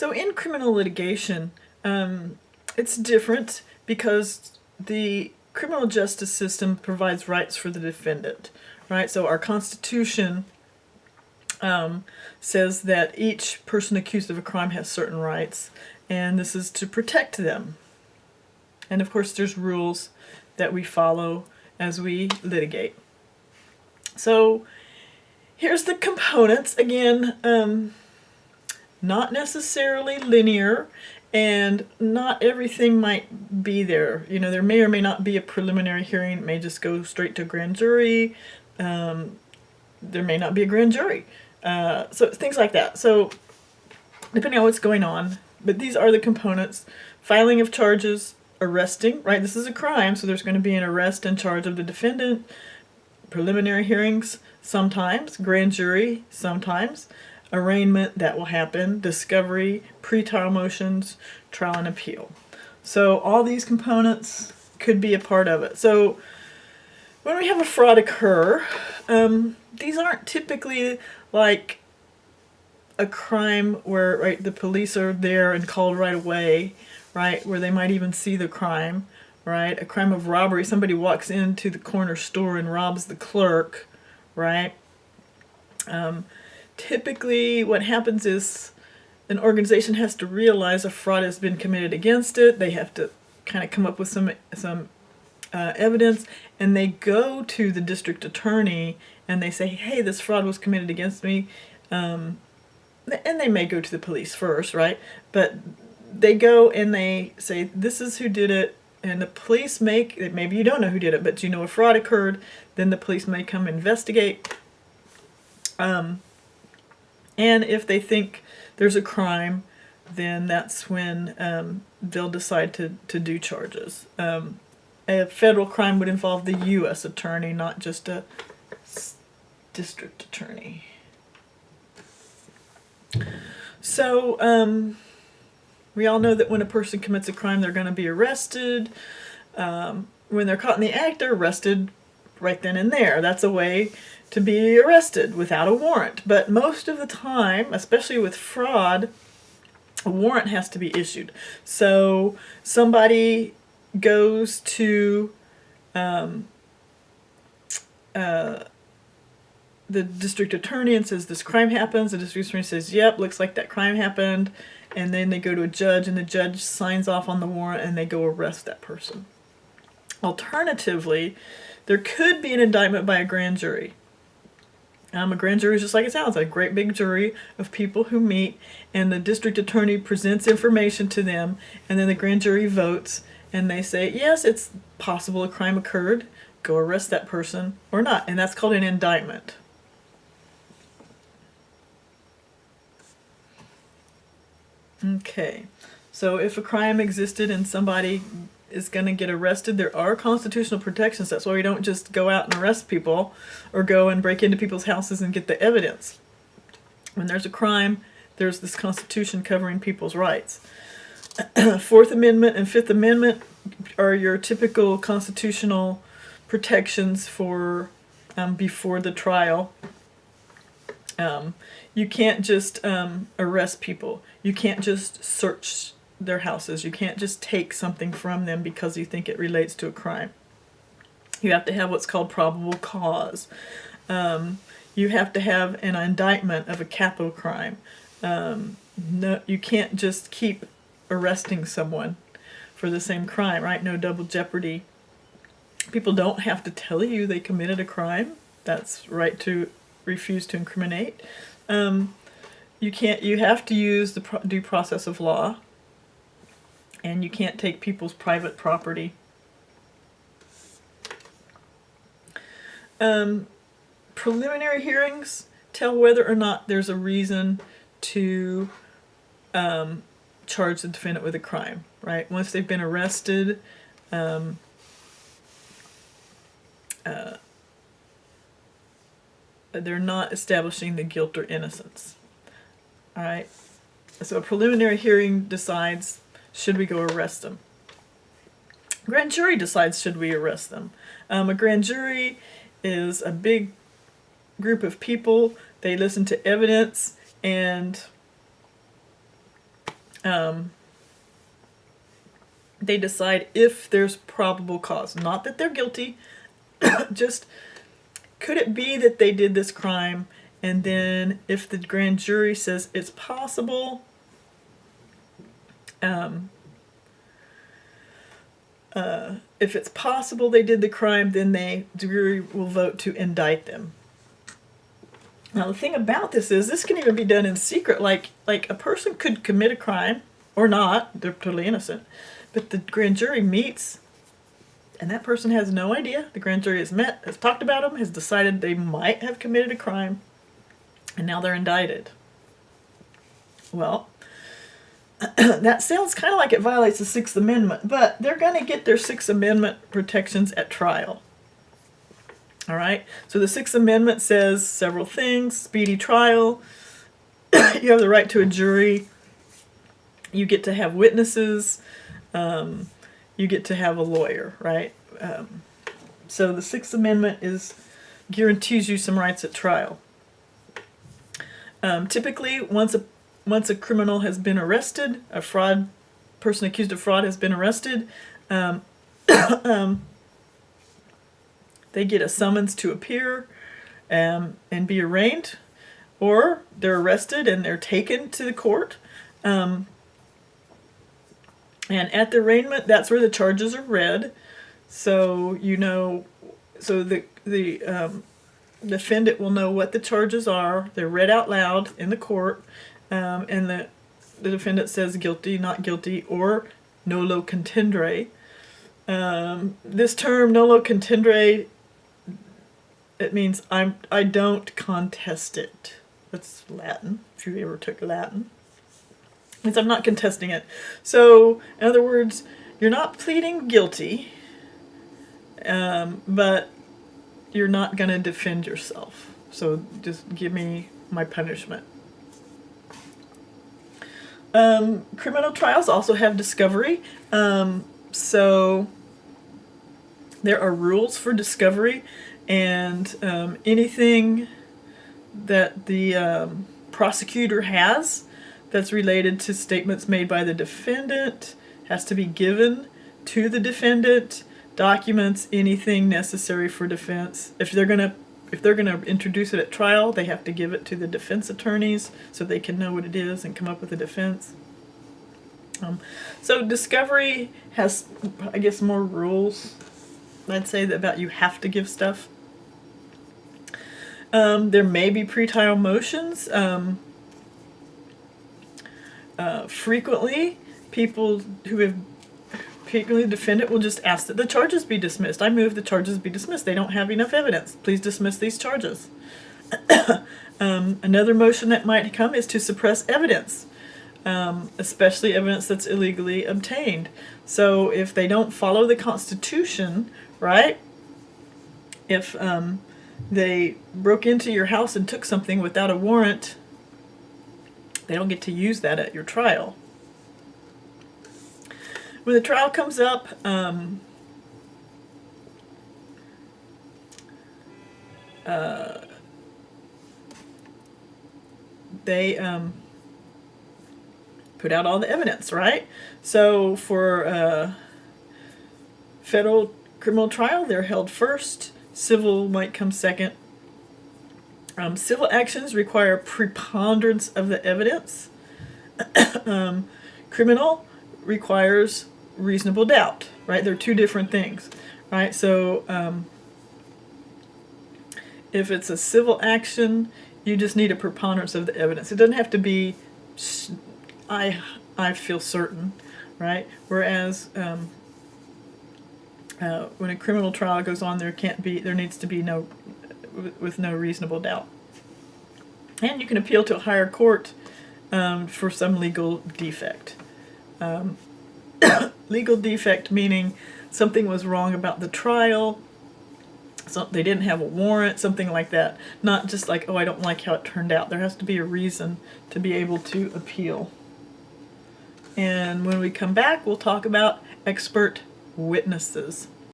So in criminal litigation, it's different because the criminal justice system provides rights for the defendant, right? So our Constitution says that each person accused of a crime has certain rights, and this is to protect them. And of course, there's rules that we follow as we litigate. So here's the components. Again, not necessarily linear, and not everything might be there. You know, there may or may not be a preliminary hearing. It may just go straight to a grand jury. There may not be a grand jury. So things like that. So depending on what's going on, but these are the components. Filing of charges, arresting, right? This is a crime, so there's going to be an arrest and charge of the defendant. Preliminary hearings, sometimes. Grand jury, sometimes. Arraignment, that will happen. Discovery, pretrial motions, trial and appeal. So all these components could be a part of it. So when we have a fraud occur, these aren't typically like a crime where, right, the police are there and called right away, right, where they might even see the crime, right? A crime of robbery, somebody walks into the corner store and robs the clerk, right? Typically what happens is an organization has to realize a fraud has been committed against it. They have to kind of come up with some evidence, and they go to the district attorney and they say, hey, this fraud was committed against me. And they may go to the police first, right? But they go and they say, this is who did it. And the police maybe you don't know who did it, but you know a fraud occurred. Then the police may come investigate. And if they think there's a crime, then that's when they'll decide to do charges. A federal crime would involve the U.S. attorney, not just a district attorney. So we all know that when a person commits a crime, they're going to be arrested. When they're caught in the act, they're arrested right then and there. That's a way to be arrested without a warrant. But most of the time, especially with fraud, a warrant has to be issued. So somebody goes to the district attorney and says this crime happens. The district attorney says, yep, looks like that crime happened. And then they go to a judge, and the judge signs off on the warrant, and they go arrest that person. Alternatively, there could be an indictment by a grand jury. A grand jury is just like it sounds, a great big jury of people who meet, and the district attorney presents information to them, and then the grand jury votes, and they say, yes, it's possible a crime occurred, go arrest that person, or not. And that's called an indictment. Okay, so if a crime existed and somebody is going to get arrested, there are constitutional protections. That's why we don't just go out and arrest people or go and break into people's houses and get the evidence. When there's a crime, there's this Constitution covering people's rights. Fourth Amendment and Fifth Amendment are your typical constitutional protections for before the trial. You can't just arrest people. You can't just search their houses. You can't just take something from them because you think it relates to a crime. You have to have what's called probable cause. You have to have an indictment of a capital crime. No, you can't just keep arresting someone for the same crime, right? No double jeopardy. People don't have to tell you they committed a crime. That's right to refuse to incriminate. You have to use the due process of law, and you can't take people's private property. Preliminary hearings tell whether or not there's a reason to charge the defendant with a crime, right? Once they've been arrested, they're not establishing the guilt or innocence. All right? So a preliminary hearing decides, should we go arrest them? Grand jury decides, should we arrest them? A grand jury is a big group of people. They listen to evidence, and they decide if there's probable cause. Not that they're guilty, just could it be that they did this crime, and then if the grand jury says it's possible, if it's possible they did the crime, then the jury will vote to indict them. Now the thing about this is this can even be done in secret. Like a person could commit a crime or not, they're totally innocent, but the grand jury meets and that person has no idea. The grand jury has met, has talked about them, has decided they might have committed a crime, and now they're indicted. Well, that sounds kind of like it violates the Sixth Amendment, but they're going to get their Sixth Amendment protections at trial. All right? So the Sixth Amendment says several things: speedy trial, you have the right to a jury, you get to have witnesses, you get to have a lawyer, right? So the Sixth Amendment guarantees you some rights at trial. Typically, once a criminal has been arrested, a person accused of fraud has been arrested, they get a summons to appear and be arraigned, or they're arrested and they're taken to the court. And at the arraignment, that's where the charges are read. So the defendant will know what the charges are. They're read out loud in the court, and the defendant says guilty, not guilty, or nolo contendere. This term, nolo contendere, it means I don't contest it. That's Latin, if you ever took Latin. It means I'm not contesting it. So, in other words, you're not pleading guilty, but you're not going to defend yourself. So just give me my punishment. Criminal trials also have discovery. So there are rules for discovery, and anything that the prosecutor has that's related to statements made by the defendant has to be given to the defendant. Documents, anything necessary for defense. If they're gonna introduce it at trial, they have to give it to the defense attorneys so they can know what it is and come up with a defense. So discovery has, I guess, more rules. I'd say that about you have to give stuff. There may be pretrial motions. Frequently, the defendant will just ask that the charges be dismissed. I move the charges be dismissed. They don't have enough evidence. Please dismiss these charges. Another motion that might come is to suppress evidence, especially evidence that's illegally obtained. So if they don't follow the Constitution, right? If they broke into your house and took something without a warrant, they don't get to use that at your trial. When the trial comes up, they put out all the evidence, right? So for federal criminal trial, they're held first. Civil might come second. Civil actions require preponderance of the evidence. Criminal requires reasonable doubt, right? They're two different things, right? So if it's a civil action, you just need a preponderance of the evidence. It doesn't have to be I feel certain, right? Whereas when a criminal trial goes on, there needs to be no reasonable doubt. And you can appeal to a higher court for some legal defect. Legal defect meaning something was wrong about the trial, so they didn't have a warrant, something like that. Not just like, oh, I don't like how it turned out. There has to be a reason to be able to appeal. And when we come back, we'll talk about expert witnesses.